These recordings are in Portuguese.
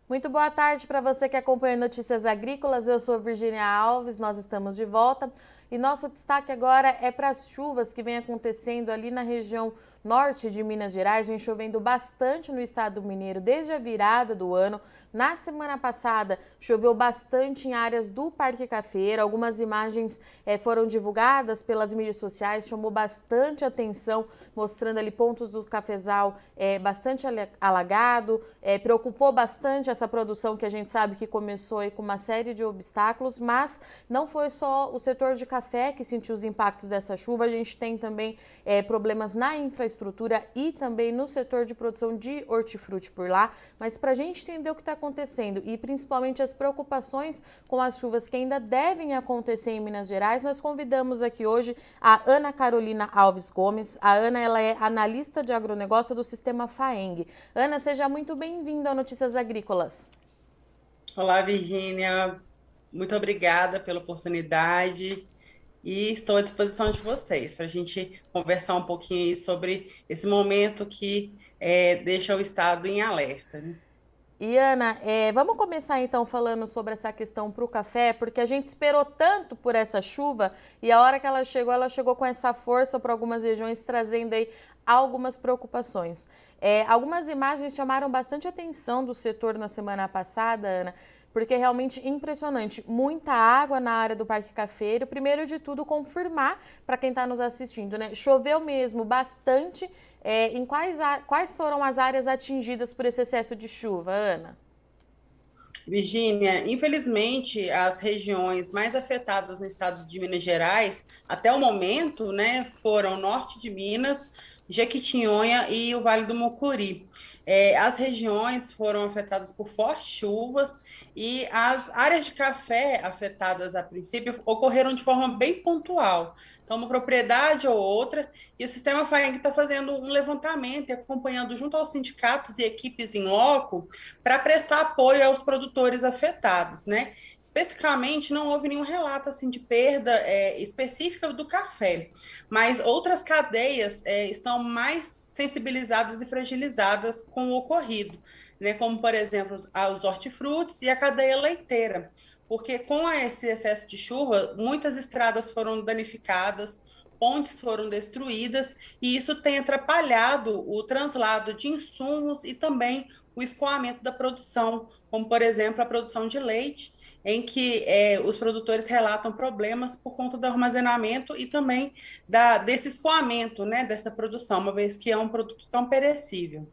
Muito boa tarde para você que acompanha Notícias Agrícolas. Eu sou Virgínia Alves, nós estamos de volta. E nosso destaque agora é para as chuvas que vem acontecendo ali na região norte de Minas Gerais. Vem chovendo bastante no estado mineiro desde a virada do ano. Na semana passada, choveu bastante em áreas do Parque Cafeiro. Algumas imagens foram divulgadas pelas mídias sociais, chamou bastante atenção, mostrando ali pontos do cafezal bastante alagado. Preocupou bastante essa produção que a gente sabe que começou aí com uma série de obstáculos, mas não foi só o setor de café que sentiu os impactos dessa chuva. A gente tem também problemas na infraestrutura e também no setor de produção de hortifruti por lá. Mas para a gente entender o que está acontecendo e principalmente as preocupações com as chuvas que ainda devem acontecer em Minas Gerais, nós convidamos aqui hoje a Ana Carolina Alves Gomes. A Ana, ela é analista de agronegócio do Sistema FAENG. Ana, seja muito bem-vinda ao Notícias Agrícolas. Olá, Virgínia. Muito obrigada pela oportunidade e estou à disposição de vocês para a gente conversar um pouquinho aí sobre esse momento que deixa o Estado em alerta, né? E Ana, vamos começar então falando sobre essa questão para o café, porque a gente esperou tanto por essa chuva e a hora que ela chegou com essa força para algumas regiões, trazendo aí algumas preocupações. Algumas imagens chamaram bastante atenção do setor na semana passada, Ana, porque é realmente impressionante. Muita água na área do Parque Cafeiro. Primeiro de tudo, confirmar para quem está nos assistindo, né? Choveu mesmo bastante. Quais foram as áreas atingidas por esse excesso de chuva, Ana? Virgínia, infelizmente, as regiões mais afetadas no estado de Minas Gerais, até o momento, né, foram o norte de Minas, Jequitinhonha e o Vale do Mucuri. As regiões foram afetadas por fortes chuvas e as áreas de café afetadas a princípio ocorreram de forma bem pontual. Então, uma propriedade ou outra, e o Sistema FAENG está fazendo um levantamento e acompanhando junto aos sindicatos e equipes em loco para prestar apoio aos produtores afetados, né? Especificamente, não houve nenhum relato assim de perda específica do café, mas outras cadeias estão mais sensibilizadas e fragilizadas com o ocorrido, né? Como, por exemplo, os hortifrutis e a cadeia leiteira, porque com esse excesso de chuva, muitas estradas foram danificadas, pontes foram destruídas, e isso tem atrapalhado o translado de insumos e também o escoamento da produção, como, por exemplo, a produção de leite, em que os produtores relatam problemas por conta do armazenamento e também desse escoamento, né, dessa produção, uma vez que é um produto tão perecível.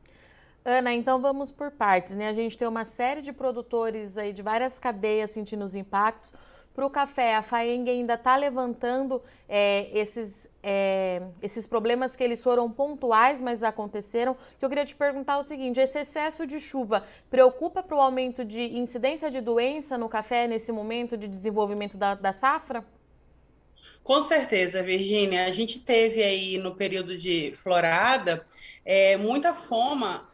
Ana, então vamos por partes, né? A gente tem uma série de produtores aí de várias cadeias sentindo os impactos. Para o café, a Faeng ainda está levantando esses problemas que eles foram pontuais, mas aconteceram. Eu queria te perguntar o seguinte: esse excesso de chuva preocupa para o aumento de incidência de doença no café nesse momento de desenvolvimento da safra? Com certeza, Virgínia. A gente teve aí no período de florada muita foma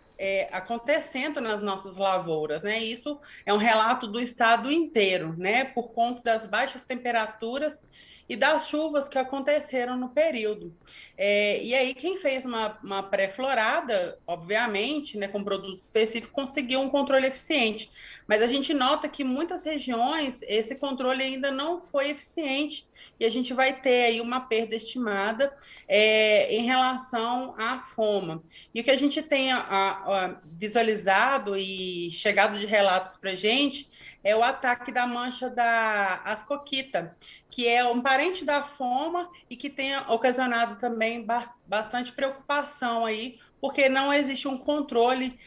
acontecendo nas nossas lavouras, né? Isso é um relato do estado inteiro, né? Por conta das baixas temperaturas e das chuvas que aconteceram no período. E aí, quem fez uma pré-florada, obviamente, né, com produto específico, conseguiu um controle eficiente. Mas a gente nota que muitas regiões esse controle ainda não foi eficiente e a gente vai ter aí uma perda estimada em relação à foma. E o que a gente tem visualizado e chegado de relatos para a gente é o ataque da mancha da ascoquita, que é um parente da foma e que tem ocasionado também bastante preocupação aí, porque não existe um controle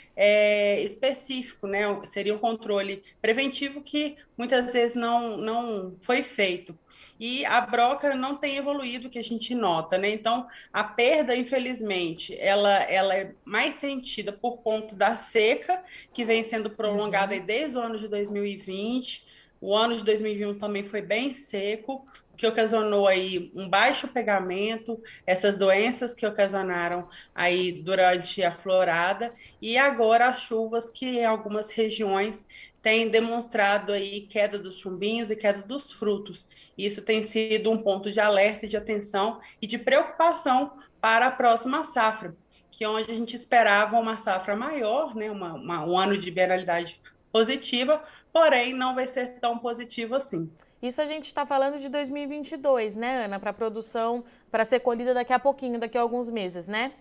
específico, né? Seria um controle preventivo que muitas vezes não foi feito. E a broca não tem evoluído, que a gente nota, né? Então, a perda, infelizmente, ela é mais sentida por conta da seca, que vem sendo prolongada Uhum. aí desde o ano de 2020. O ano de 2021 também foi bem seco, o que ocasionou aí um baixo pegamento, essas doenças que ocasionaram aí durante a florada, e agora as chuvas que em algumas regiões têm demonstrado aí queda dos chumbinhos e queda dos frutos. Isso tem sido um ponto de alerta, de atenção e de preocupação para a próxima safra, que é onde a gente esperava uma safra maior, né, um ano de liberalidade positiva, porém não vai ser tão positivo assim. Isso a gente está falando de 2022, né, Ana? Para produção, para ser colhida daqui a pouquinho, daqui a alguns meses, né?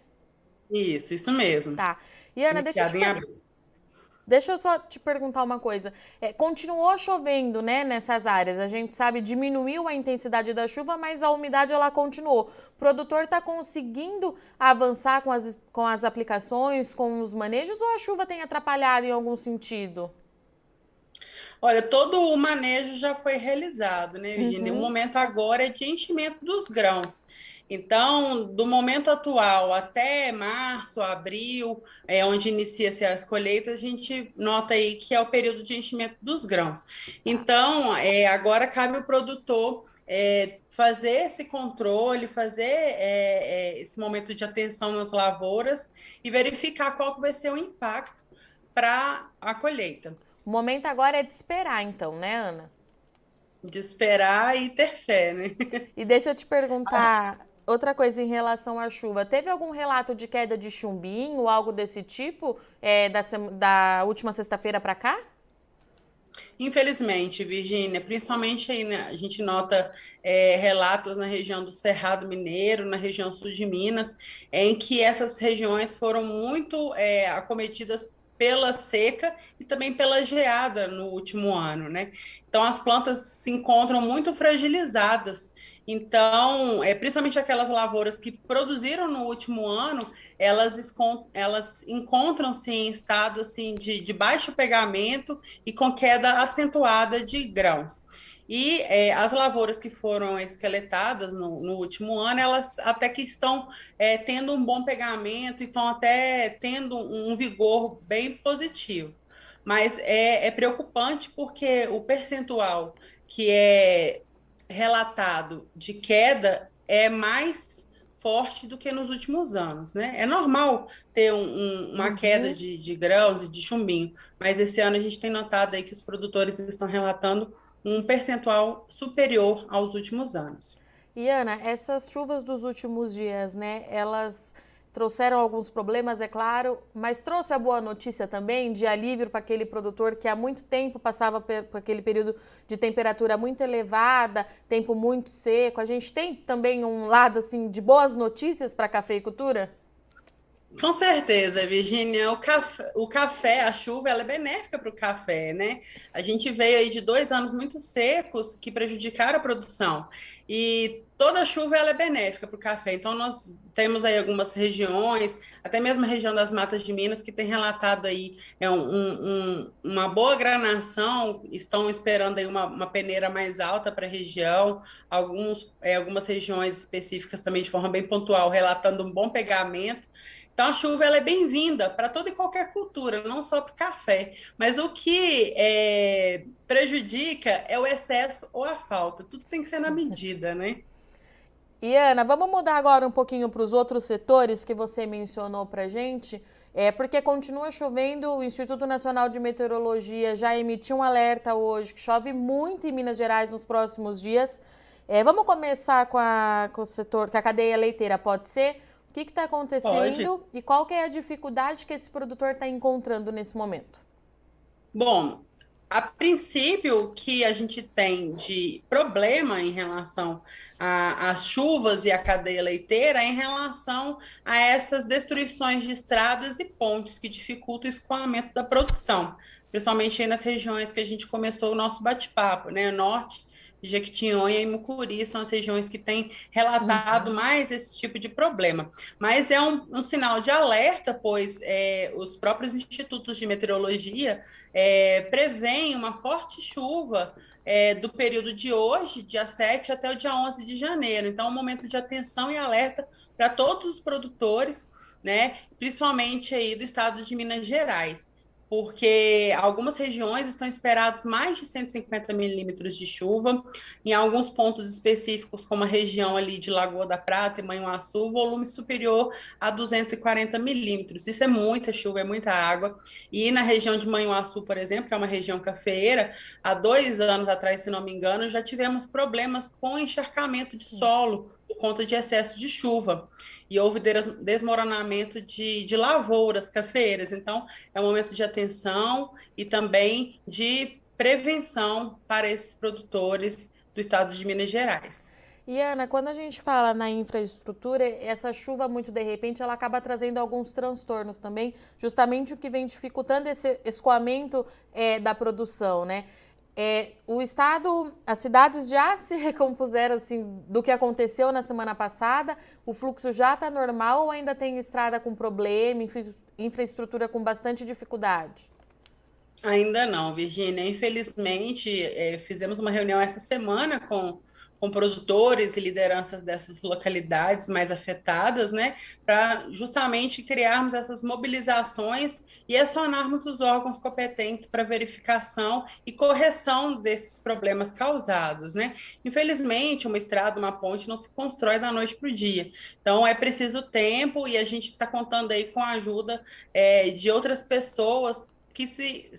Isso mesmo. Tá. E Ana, Iniciado em abril. deixa eu só te perguntar uma coisa. Continuou chovendo, né, nessas áreas. A gente sabe, diminuiu a intensidade da chuva, mas a umidade ela continuou. O produtor está conseguindo avançar com as aplicações, com os manejos, ou a chuva tem atrapalhado em algum sentido? Olha, todo o manejo já foi realizado, né, Virginia? O Uhum. momento agora é de enchimento dos grãos. Então, do momento atual até março, abril, onde inicia-se as colheitas, a gente nota aí que é o período de enchimento dos grãos. Tá. Então, agora cabe ao produtor fazer esse controle, fazer esse momento de atenção nas lavouras e verificar qual que vai ser o impacto para a colheita. O momento agora é de esperar, então, né, Ana? De esperar e ter fé, né? E deixa eu te perguntar outra coisa em relação à chuva. Teve algum relato de queda de chumbinho, algo desse tipo, da última sexta-feira para cá? Infelizmente, Virgínia, principalmente aí, né, a gente nota relatos na região do Cerrado Mineiro, na região sul de Minas, em que essas regiões foram muito acometidas pela seca e também pela geada no último ano, né? Então, as plantas se encontram muito fragilizadas. Então, principalmente aquelas lavouras que produziram no último ano, elas encontram-se em estado assim, de baixo pegamento e com queda acentuada de grãos. E as lavouras que foram esqueletadas no último ano, elas até que estão tendo um bom pegamento e estão até tendo um vigor bem positivo. Mas é preocupante porque o percentual que é relatado de queda é mais forte do que nos últimos anos, né? É normal ter uma queda Uhum. de grãos e de chumbinho, mas esse ano a gente tem notado aí que os produtores estão relatando um percentual superior aos últimos anos. E Ana, essas chuvas dos últimos dias, né? Elas trouxeram alguns problemas, é claro, mas trouxe a boa notícia também de alívio para aquele produtor que há muito tempo passava por aquele período de temperatura muito elevada, tempo muito seco. A gente tem também um lado assim de boas notícias para a cafeicultura? Com certeza, Virginia, o café, a chuva, ela é benéfica para o café, né? A gente veio aí de 2 anos muito secos que prejudicaram a produção. E toda chuva ela é benéfica para o café. Então, nós temos aí algumas regiões, até mesmo a região das Matas de Minas, que tem relatado aí uma boa granação, estão esperando aí uma peneira mais alta para a região, algumas regiões específicas também de forma bem pontual, relatando um bom pegamento. Então, a chuva ela é bem-vinda para toda e qualquer cultura, não só para o café. Mas o que prejudica é o excesso ou a falta. Tudo tem que ser na medida, né? E Ana, vamos mudar agora um pouquinho para os outros setores que você mencionou para gente, porque continua chovendo. O Instituto Nacional de Meteorologia já emitiu um alerta hoje que chove muito em Minas Gerais nos próximos dias. Vamos começar com o setor, com a cadeia leiteira, pode ser? O que está Pode. acontecendo e qual que é a dificuldade que esse produtor está encontrando nesse momento? Bom, a princípio, o que a gente tem de problema em relação às chuvas e à cadeia leiteira é em relação a essas destruições de estradas e pontes que dificultam o escoamento da produção, principalmente aí nas regiões que a gente começou o nosso bate-papo, né? Norte, Jequitinhonha e Mucuri são as regiões que têm relatado Uhum. mais esse tipo de problema. Mas é um sinal de alerta, pois os próprios institutos de meteorologia prevêem uma forte chuva do período de hoje, dia 7 até o dia 11 de janeiro. Então, é um momento de atenção e alerta para todos os produtores, né, principalmente aí do estado de Minas Gerais, porque algumas regiões estão esperadas mais de 150 milímetros de chuva, em alguns pontos específicos, como a região ali de Lagoa da Prata e Manhuaçu, volume superior a 240 milímetros. Isso é muita chuva, é muita água. E na região de Manhuaçu, por exemplo, que é uma região cafeeira, há 2 anos atrás, se não me engano, já tivemos problemas com encharcamento de solo por conta de excesso de chuva e houve desmoronamento de lavouras cafeeiras. Então, é um momento de atenção e também de prevenção para esses produtores do estado de Minas Gerais. E Ana, quando a gente fala na infraestrutura, essa chuva muito de repente, ela acaba trazendo alguns transtornos também, justamente o que vem dificultando esse escoamento da produção, né? O estado, as cidades já se recompuseram assim do que aconteceu na semana passada, o fluxo já está normal ou ainda tem estrada com problema, infraestrutura com bastante dificuldade? Ainda não, Virgínia. Infelizmente, fizemos uma reunião essa semana com produtores e lideranças dessas localidades mais afetadas, né, para justamente criarmos essas mobilizações e acionarmos os órgãos competentes para verificação e correção desses problemas causados, né? Infelizmente, uma estrada, uma ponte não se constrói da noite para o dia. Então, é preciso tempo e a gente está contando aí com a ajuda de outras pessoas que se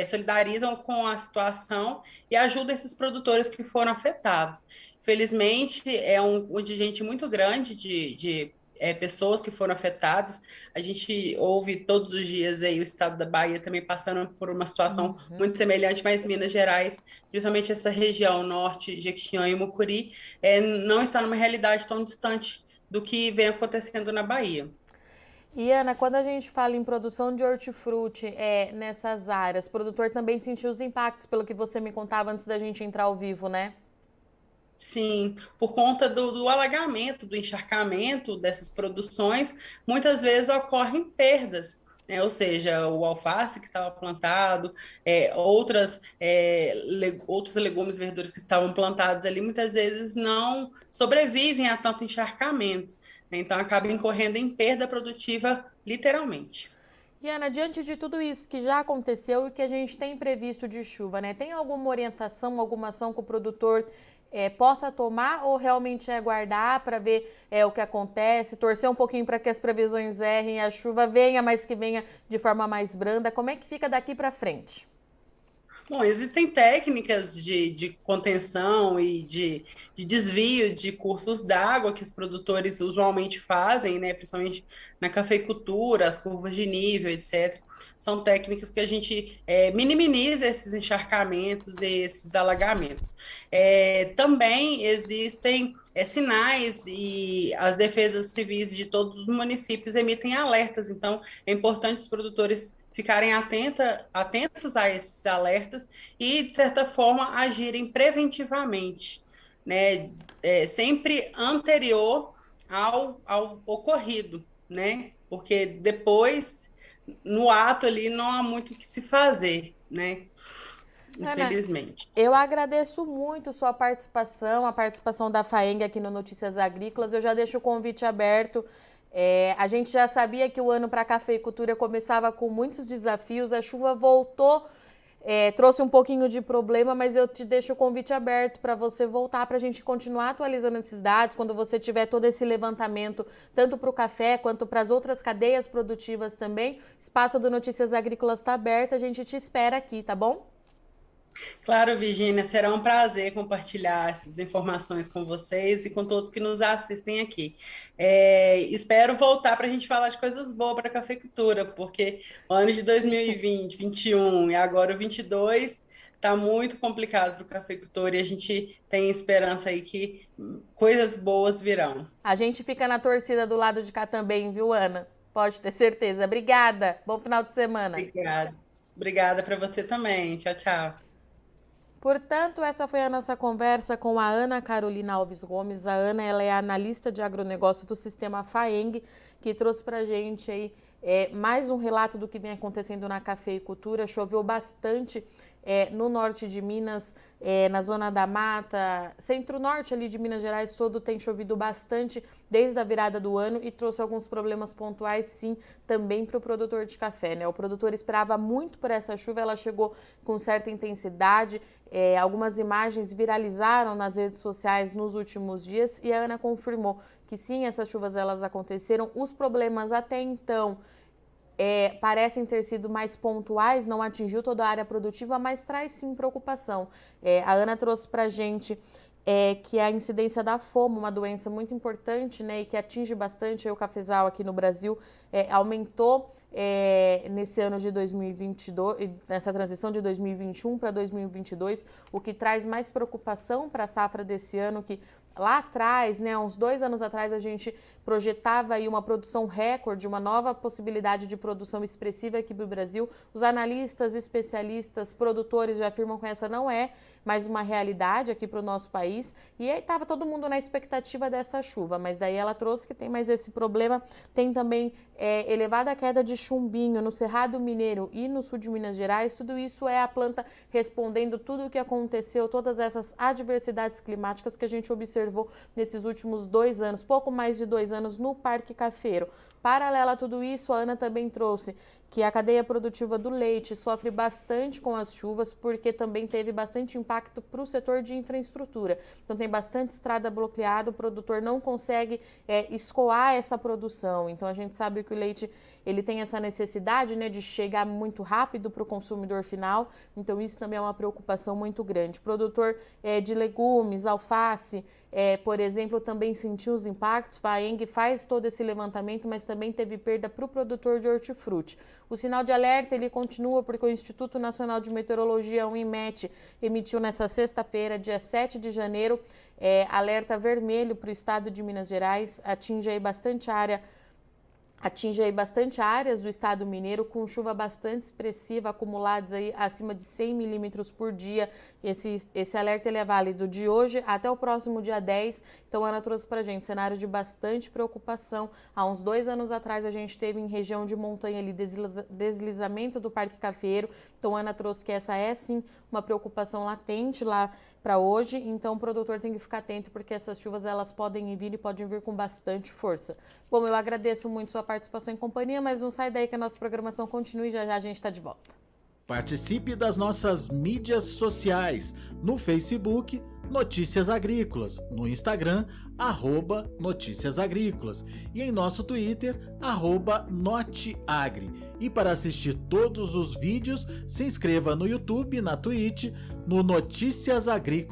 solidarizam com a situação e ajudam esses produtores que foram afetados. Felizmente, é um contingente muito grande de pessoas que foram afetadas. A gente ouve todos os dias aí o estado da Bahia também passando por uma situação muito semelhante, mas Minas Gerais, principalmente essa região norte, Jequitinhonha e Mucuri, não está numa realidade tão distante do que vem acontecendo na Bahia. E Ana, quando a gente fala em produção de hortifruti nessas áreas, o produtor também sentiu os impactos, pelo que você me contava antes da gente entrar ao vivo, né? Sim, por conta do alagamento, do encharcamento dessas produções, muitas vezes ocorrem perdas, né? Ou seja, o alface que estava plantado, outros legumes e verduras que estavam plantados ali, muitas vezes não sobrevivem a tanto encharcamento, né? Então acaba incorrendo em perda produtiva, literalmente. E Ana, diante de tudo isso que já aconteceu e que a gente tem previsto de chuva, né? Tem alguma orientação, alguma ação que o produtor possa tomar ou realmente é aguardar para ver o que acontece, torcer um pouquinho para que as previsões errem, a chuva venha, mas que venha de forma mais branda? Como é que fica daqui para frente? Bom, existem técnicas de contenção e de desvio de cursos d'água que os produtores usualmente fazem, né, principalmente na cafeicultura, as curvas de nível, etc. São técnicas que a gente minimiza esses encharcamentos e esses alagamentos. Também existem sinais e as defesas civis de todos os municípios emitem alertas, então é importante os produtores ficarem atentos a esses alertas e, de certa forma, agirem preventivamente, né? Sempre anterior ao ocorrido, né? Porque depois, no ato ali, não há muito o que se fazer, né? Ana, Infelizmente. eu agradeço muito sua participação, a participação da FAENG aqui no Notícias Agrícolas. Eu já deixo o convite aberto. A gente já sabia que o ano para a cafeicultura começava com muitos desafios, a chuva voltou, trouxe um pouquinho de problema, mas eu te deixo o convite aberto para você voltar, para a gente continuar atualizando esses dados, quando você tiver todo esse levantamento, tanto para o café quanto para as outras cadeias produtivas também. O espaço do Notícias Agrícolas está aberto, a gente te espera aqui, tá bom? Claro, Virgínia, será um prazer compartilhar essas informações com vocês e com todos que nos assistem aqui. Espero voltar para a gente falar de coisas boas para a cafeicultura, porque o ano de 2020, 2021 e agora o 22 está muito complicado para o cafeicultor e a gente tem esperança aí que coisas boas virão. A gente fica na torcida do lado de cá também, viu, Ana? Pode ter certeza. Obrigada. Bom final de semana. Obrigada. Obrigada para você também. Tchau, tchau. Portanto, essa foi a nossa conversa com a Ana Carolina Alves Gomes. A Ana, ela é analista de agronegócio do Sistema FAENG, que trouxe para a gente aí mais um relato do que vem acontecendo na cafeicultura. Choveu bastante no norte de Minas, na zona da mata, centro-norte ali de Minas Gerais, todo tem chovido bastante desde a virada do ano e trouxe alguns problemas pontuais, sim, também para o produtor de café, né? O produtor esperava muito por essa chuva, ela chegou com certa intensidade, algumas imagens viralizaram nas redes sociais nos últimos dias e a Ana confirmou que sim, essas chuvas elas aconteceram, os problemas até então parecem ter sido mais pontuais, não atingiu toda a área produtiva, mas traz sim preocupação. A Ana trouxe para a gente que é a incidência da fome, uma doença muito importante, né, e que atinge bastante o cafezal aqui no Brasil, aumentou nesse ano de 2022, nessa transição de 2021 para 2022, o que traz mais preocupação para a safra desse ano, que lá atrás, né, uns 2 anos atrás, a gente projetava aí uma produção recorde, uma nova possibilidade de produção expressiva aqui do Brasil. Os analistas, especialistas, produtores já afirmam que essa não é mais uma realidade aqui para o nosso país. E aí estava todo mundo na expectativa dessa chuva, mas daí ela trouxe que tem mais esse problema. Tem também elevada queda de chumbinho no Cerrado Mineiro e no sul de Minas Gerais. Tudo isso é a planta respondendo tudo o que aconteceu, todas essas adversidades climáticas que a gente observou nesses últimos 2 anos, pouco mais de 2 anos no Parque Cafeiro. Paralela a tudo isso, a Ana também trouxe que a cadeia produtiva do leite sofre bastante com as chuvas, porque também teve bastante impacto para o setor de infraestrutura. Então tem bastante estrada bloqueada, o produtor não consegue escoar essa produção. Então a gente sabe que o leite ele tem essa necessidade, né, de chegar muito rápido para o consumidor final, então isso também é uma preocupação muito grande. Produtor de legumes, alface, por exemplo, também sentiu os impactos. A ENG faz todo esse levantamento, mas também teve perda para o produtor de hortifruti. O sinal de alerta ele continua porque o Instituto Nacional de Meteorologia, o INMET, emitiu nessa sexta-feira, dia 7 de janeiro, alerta vermelho para o estado de Minas Gerais, atinge aí bastante áreas do estado mineiro, com chuva bastante expressiva, acumulados aí acima de 100 milímetros por dia. Esse alerta ele é válido de hoje até o próximo dia 10. Então, a Ana trouxe para a gente cenário de bastante preocupação. Há uns 2 anos atrás, a gente teve em região de montanha ali deslizamento do Parque Cafeiro. Então, a Ana trouxe que essa é sim uma preocupação latente lá para hoje. Então, o produtor tem que ficar atento, porque essas chuvas elas podem vir e podem vir com bastante força. Bom, eu agradeço muito sua participação em companhia, mas não sai daí que a nossa programação continue e já já a gente está de volta. Participe das nossas mídias sociais, no Facebook, Notícias Agrícolas, no Instagram, @Notícias Agrícolas e em nosso Twitter, @Noteagri. E para assistir todos os vídeos, se inscreva no YouTube, na Twitch, no Notícias Agrícolas.